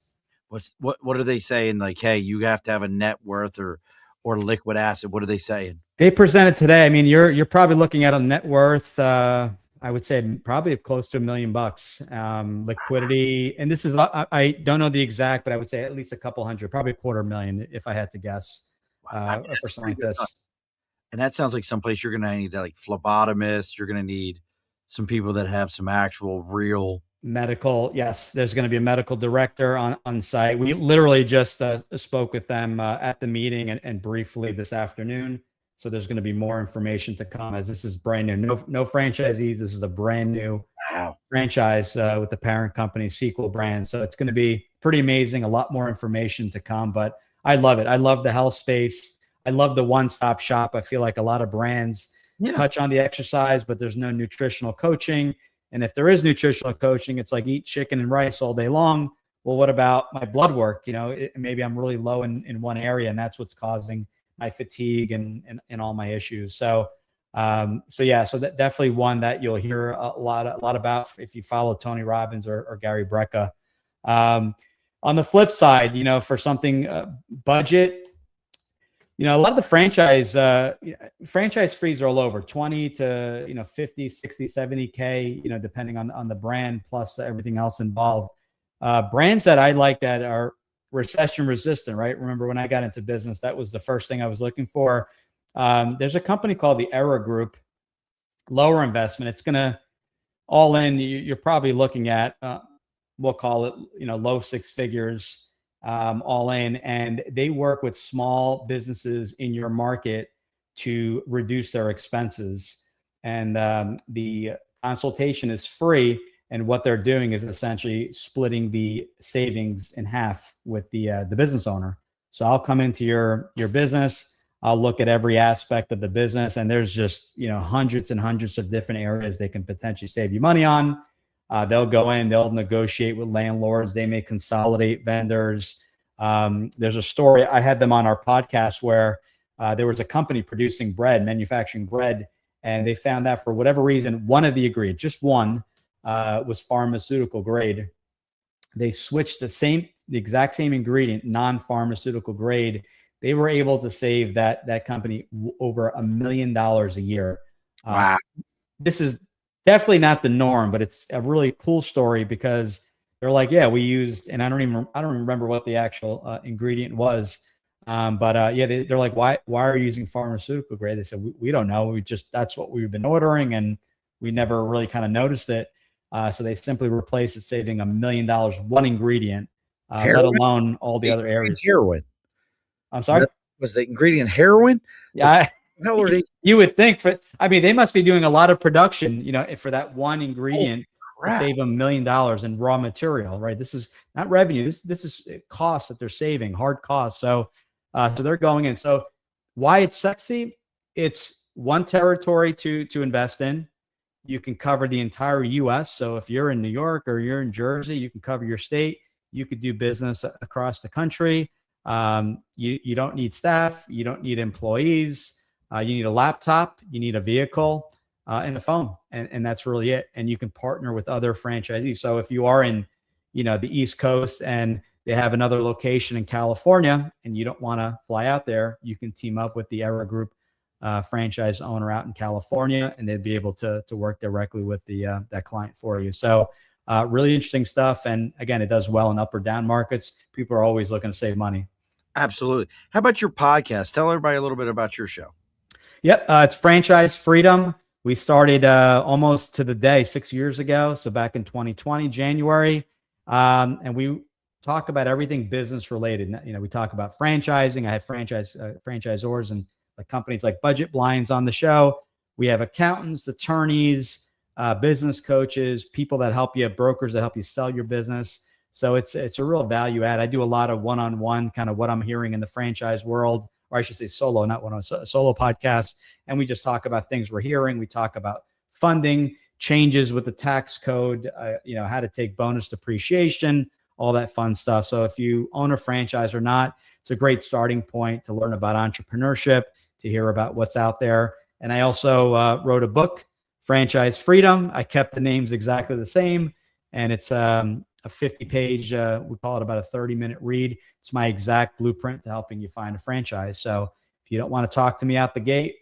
What are they saying? Like, hey, you have to have a net worth or liquid asset. What are they saying? They presented today. I mean, you're probably looking at a net worth. I would say probably close to $1 million, liquidity. And this is, I don't know the exact, but I would say at least a couple hundred, probably $250,000 if I had to guess, for something like this. And that sounds like someplace you're going to need like phlebotomists. You're going to need some people that have some actual real medical. Yes. There's going to be a medical director on site. We literally just spoke with them at the meeting and briefly this afternoon. So there's going to be more information to come as this is brand new. No franchisees. This is a brand new franchise with the parent company Sequel Brand. So it's going to be pretty amazing. A lot more information to come, but I love it. I love the health space. I love the one-stop shop. I feel like a lot of brands touch on the exercise, but there's no nutritional coaching. And if there is nutritional coaching, it's like eat chicken and rice all day long. Well, what about my blood work? Maybe I'm really low in one area, and that's what's causing my fatigue and all my issues. So that definitely one that you'll hear a lot about if you follow Tony Robbins or Gary Brecka. On the flip side, for something budget, a lot of the franchise fees are all over 20 to 50, 60, 70K, depending on the brand plus everything else involved. Brands that I like that are recession resistant, right? Remember when I got into business, that was the first thing I was looking for. There's a company called the Era Group, lower investment. It's going to all in. You're probably looking at, we'll call it, low six figures, all in. And they work with small businesses in your market to reduce their expenses. And the consultation is free. And what they're doing is essentially splitting the savings in half with the business owner. So I'll come into your business. I'll look at every aspect of the business, and there's just hundreds and hundreds of different areas they can potentially save you money on. They'll go in, they'll negotiate with landlords. They may consolidate vendors. There's a story. I had them on our podcast where there was a company producing bread, manufacturing bread, and they found that for whatever reason, one of the ingredients, just one, was pharmaceutical grade. They switched the exact same ingredient, non-pharmaceutical grade. They were able to save that company over $1 million a year. Wow. This is definitely not the norm, but it's a really cool story because they're like, yeah, we used, and I don't even remember what the actual ingredient was. They're like, why are you using pharmaceutical grade? They said, we don't know. That's what we've been ordering, and we never really kind of noticed it. So they simply replaced it, saving $1 million, one ingredient, let alone all the other areas. Heroin. I'm sorry? Was the ingredient heroin? Yeah. You would think, they must be doing a lot of production, for that one ingredient to save $1 million in raw material, right? This is not revenue. This is costs that they're saving, hard costs. So they're going in. So why it's sexy? It's one territory to invest in. You can cover the entire U.S. So if you're in New York or you're in Jersey, you can cover your state. You could do business across the country. You don't need staff. You don't need employees. You need a laptop. You need a vehicle and a phone. And that's really it. And you can partner with other franchisees. So if you are in, the East Coast and they have another location in California and you don't want to fly out there, you can team up with the Era Group franchise owner out in California, and they'd be able to work directly with that client for you. So really interesting stuff. And again, it does well in up or down markets. People are always looking to save money. Absolutely. How about your podcast? Tell everybody a little bit about your show. Yep. It's Franchise Freedom. We started almost to the day 6 years ago. So back in 2020, January. And we talk about everything business related. We talk about franchising. I had franchisors and companies like Budget Blinds on the show. We have accountants, attorneys, business coaches, people that help you, brokers that help you sell your business. So it's a real value add. I do a lot of one-on-one, kind of what I'm hearing in the franchise world, or I should say solo, not one-on-one, solo podcasts. And we just talk about things we're hearing. We talk about funding, changes with the tax code, how to take bonus depreciation, all that fun stuff. So if you own a franchise or not, it's a great starting point to learn about entrepreneurship, to hear about what's out there. And I also wrote a book, Franchise Freedom. I kept the names exactly the same. And it's a 50-page, we call it about a 30-minute read. It's my exact blueprint to helping you find a franchise. So if you don't want to talk to me out the gate,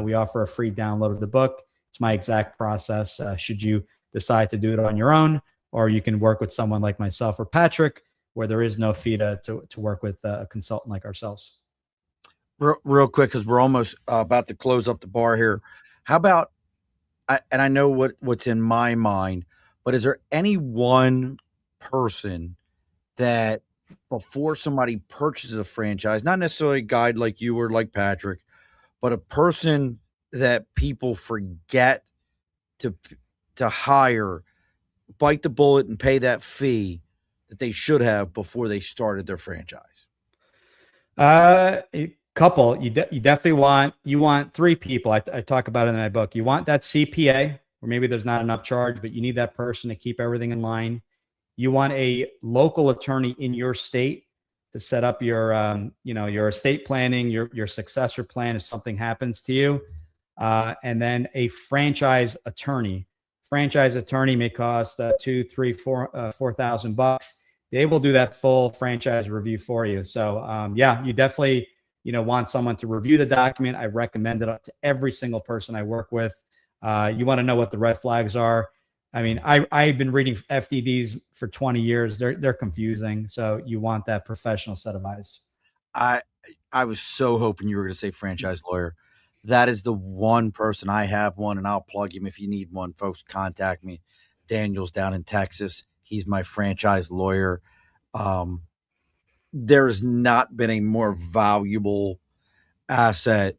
we offer a free download of the book. It's my exact process. Should you decide to do it on your own, or you can work with someone like myself or Patrick, where there is no fee to work with a consultant like ourselves. Real quick, because we're almost about to close up the bar here. How about, and I know what's in my mind, but is there any one person that before somebody purchases a franchise, not necessarily a guide like you or like Patrick, but a person that people forget to hire, bite the bullet and pay that fee that they should have before they started their franchise? A couple. You definitely want three people. I talk about it in my book. You want that CPA, or maybe there's not enough charge, but you need that person to keep everything in line. You want a local attorney in your state to set up your, your estate planning, your successor plan if something happens to you, and then a franchise attorney. Franchise attorney may cost $2,000, $3,000, $4,000. They will do that full franchise review for you. So you definitely want someone to review the document. I recommend it to every single person I work with. You want to know what the red flags are. I mean, I've been reading FDDs for 20 years. They're confusing. So you want that professional set of eyes. I was so hoping you were going to say franchise lawyer. That is the one person. I have one, and I'll plug him if you need one. Folks, contact me. Daniel's down in Texas. He's my franchise lawyer. There's not been a more valuable asset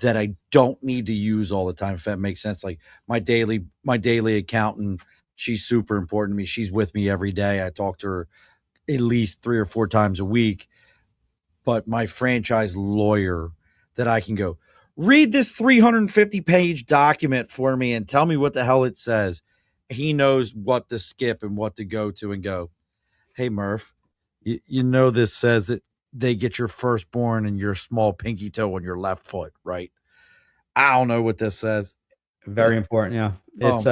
that I don't need to use all the time, if that makes sense. Like my daily accountant, she's super important to me. She's with me every day. I talk to her at least 3 or 4 times a week. But my franchise lawyer that I can go, read this 350-page document for me and tell me what the hell it says. He knows what to skip and what to go to and go, hey, Murph, you know this says that they get your firstborn and your small pinky toe on your left foot, right? I don't know what this says. Very important, yeah. It's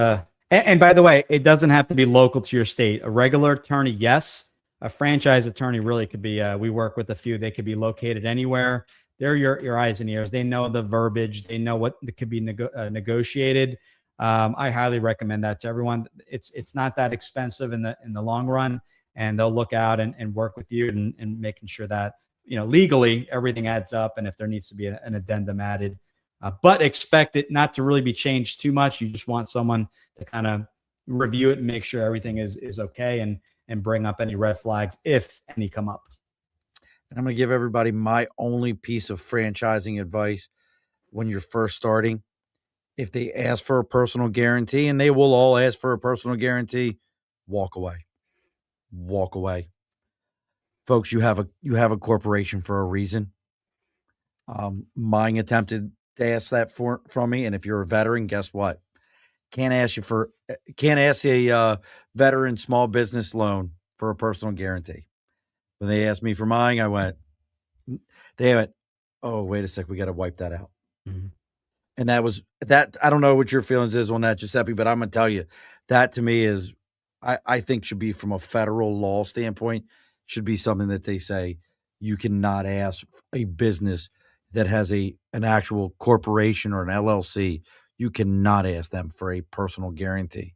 and by the way, it doesn't have to be local to your state. A regular attorney, yes. A franchise attorney really could be, we work with a few, they could be located anywhere. They're your eyes and ears. They know the verbiage. They know what could be negotiated. I highly recommend that to everyone. It's not that expensive in the long run, and they'll look out and work with you and making sure that, legally everything adds up. And if there needs to be an addendum added, but expect it not to really be changed too much. You just want someone to kind of review it and make sure everything is okay, and bring up any red flags if any come up. And I'm going to give everybody my only piece of franchising advice when you're first starting. If they ask for a personal guarantee, and they will all ask for a personal guarantee, walk away. Walk away. Folks, you have a corporation for a reason. Mine attempted to ask that from me, and if you're a veteran, guess what? Can't ask a veteran small business loan for a personal guarantee. When they asked me for mine, they went, oh, wait a sec, we got to wipe that out. Mm-hmm. And that. I don't know what your feelings is on that, Giuseppe, but I'm going to tell you, that to me is, I think should be, from a federal law standpoint, should be something that they say you cannot ask a business that has an actual corporation or an LLC. You cannot ask them for a personal guarantee.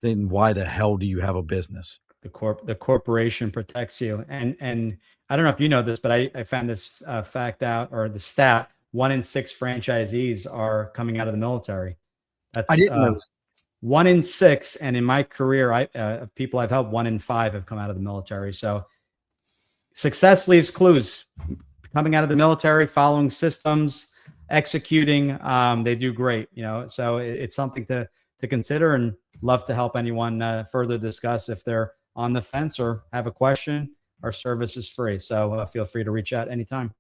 Then why the hell do you have a business? The corporation protects you. And I don't know if you know this, but I found this fact out, or the stat: 1 in 6 franchisees are coming out of the military. I didn't know. 1 in 6. And in my career, people I've helped, 1 in 5 have come out of the military. So success leaves clues. Coming out of the military, following systems, executing, they do great. So it's something to consider, and love to help anyone further discuss if they're on the fence or have a question. Our service is free, so feel free to reach out anytime.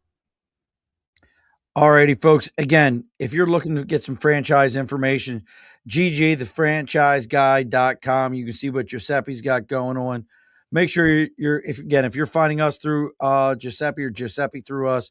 All righty, folks. Again, if you're looking to get some franchise information, thefranchiseguy.com. You can see what Giuseppe's got going on. Make sure if you're finding us through Giuseppe, or Giuseppe through us,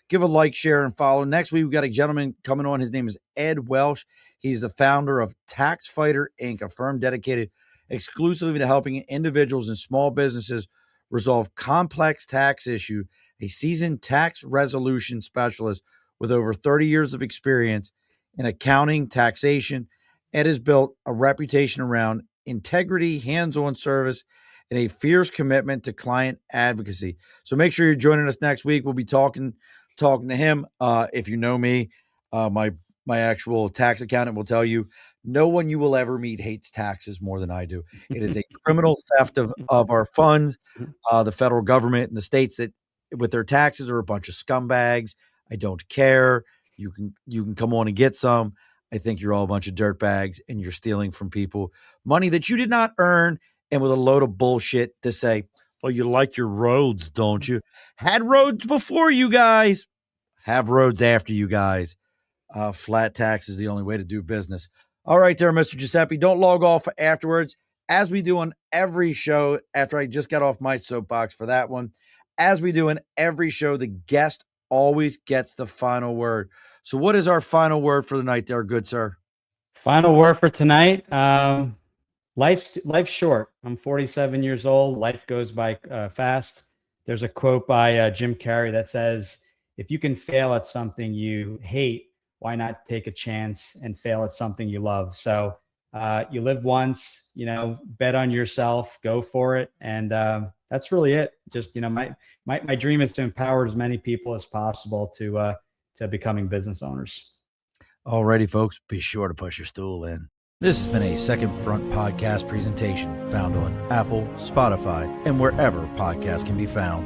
Give a like, share, and follow. Next week, we've got a gentleman coming on. His name is Ed Welsh. He's the founder of Tax Fighter Inc., a firm dedicated exclusively to helping individuals and small businesses resolve complex tax issue. A seasoned tax resolution specialist with over 30 years of experience in accounting, taxation. Ed has built a reputation around integrity, hands-on service, and a fierce commitment to client advocacy. So make sure you're joining us next week. We'll be talking to him. If you know me, my actual tax accountant will tell you, no one you will ever meet hates taxes more than I do. It is a criminal theft of our funds. The federal government and the states that with their taxes are a bunch of scumbags. I don't care. You can come on and get some. I think you're all a bunch of dirtbags and you're stealing from people money that you did not earn, and with a load of bullshit to say, well, you like your roads, don't you? Had roads before you guys. Have roads after you guys. Flat tax is the only way to do business. All right there, Mr. Giuseppe. Don't log off afterwards, as we do on every show. After I just got off my soapbox for that one, as we do in every show, the guest always gets the final word. So what is our final word for the night there, good sir? Final word for tonight. Life's short. I'm 47 years old. Life goes by fast. There's a quote by Jim Carrey that says, if you can fail at something you hate, why not take a chance and fail at something you love? So you live once, bet on yourself, go for it. And that's really it. Just, my dream is to empower as many people as possible to becoming business owners. Alrighty, folks, be sure to push your stool in. This has been a Second Front podcast presentation found on Apple, Spotify, and wherever podcasts can be found.